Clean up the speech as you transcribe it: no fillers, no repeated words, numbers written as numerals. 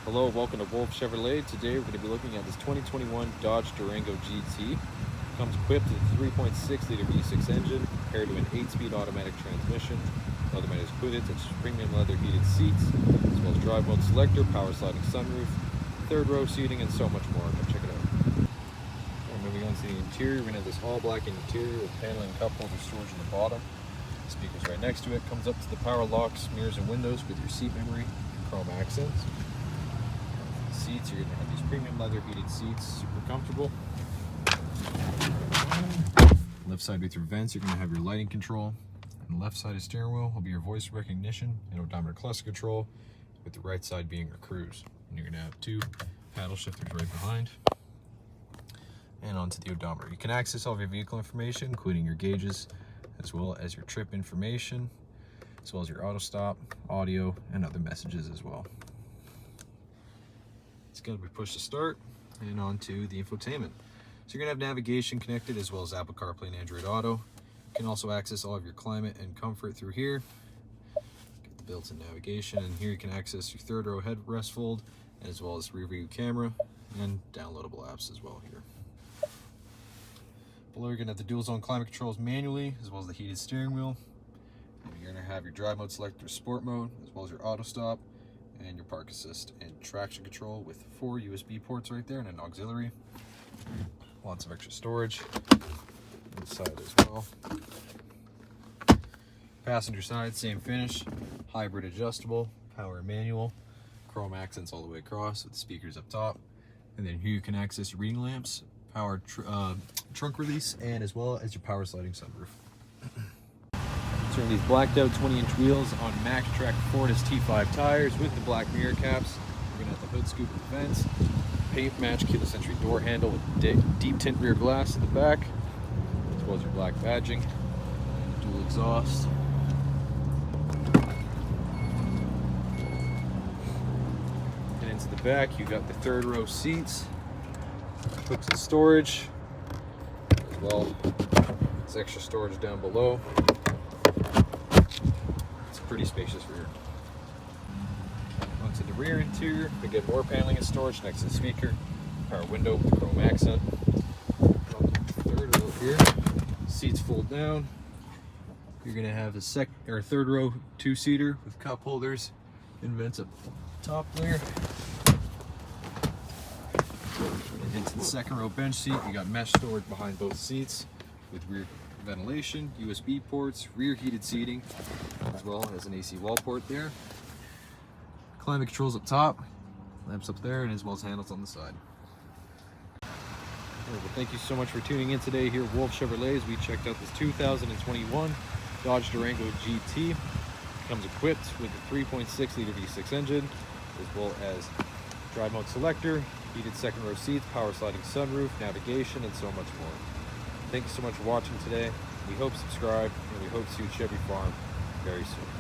Hello, welcome to Wolfe Chevrolet. Today we're going to be looking at this 2021 Dodge Durango GT. Comes equipped with a 3.6 liter V6 engine paired to an 8-speed automatic transmission. Other amenities included such as premium leather heated seats, as well as drive mode selector, power sliding sunroof, third row seating, and so much more. Come check it out. And moving on to the interior, we're going to have this all black interior with paneling cup holder storage in the bottom. Speakers right next to it. Comes up to the power locks, mirrors, and windows with your seat memory and chrome accents. Seats, you're going to have these premium leather heated seats, super comfortable. Left side with your vents, you're going to have your lighting control. And the left side of steering wheel will be your voice recognition and odometer cluster control, with the right side being your cruise. And you're going to have two paddle shifters right behind. And onto the odometer. You can access all of your vehicle information, including your gauges, as well as your trip information, as well as your auto stop, audio, and other messages as well. It's going to be push to start and onto the infotainment. So you're going to have navigation connected as well as Apple CarPlay and Android Auto. You can also access all of your climate and comfort through here. Get the built-in navigation, and here you can access your third row headrest fold as well as rear view camera and downloadable apps as well here. Below you're going to have the dual zone climate controls manually as well as the heated steering wheel. And you're going to have your drive mode selector, sport mode, as well as your auto stop, and your park assist and traction control with 4 USB ports right there and an auxiliary. Lots of extra storage inside as well. Passenger side, same finish, hybrid adjustable, power manual, chrome accents all the way across with the speakers up top. And then here you can access your reading lamps, power trunk release, and as well as your power sliding sunroof. These blacked out 20-inch wheels on Max Track Fortis T5 tires with the black mirror caps. We're going to have the hood scoop with vents, paint match keyless entry door handle with deep tint rear glass in the back, as well as your black badging, dual exhaust. And into the back, you got the third row seats, hooks and storage, as well as extra storage down below. Pretty spacious rear. Onto the rear interior, we get more paneling and storage next to the speaker, power window with the chrome accent. Third row here, seats fold down. You're gonna have a third row 2-seater with cup holders and vents up top there. And into the second row bench seat, you got mesh storage behind both seats with rear ventilation, USB ports, rear heated seating, as well as an AC wall port there. Climate controls up top, lamps up there, and as well as handles on the side. Well, thank you so much for tuning in today here at Wolfe Chevrolet as we checked out this 2021 Dodge Durango GT. It comes equipped with a 3.6 liter V6 engine, as well as drive mode selector, heated second row seats, power sliding sunroof, navigation, and so much more. Thank you so much for watching today. We hope you subscribe, and we hope to see you at Chevy Farm very soon.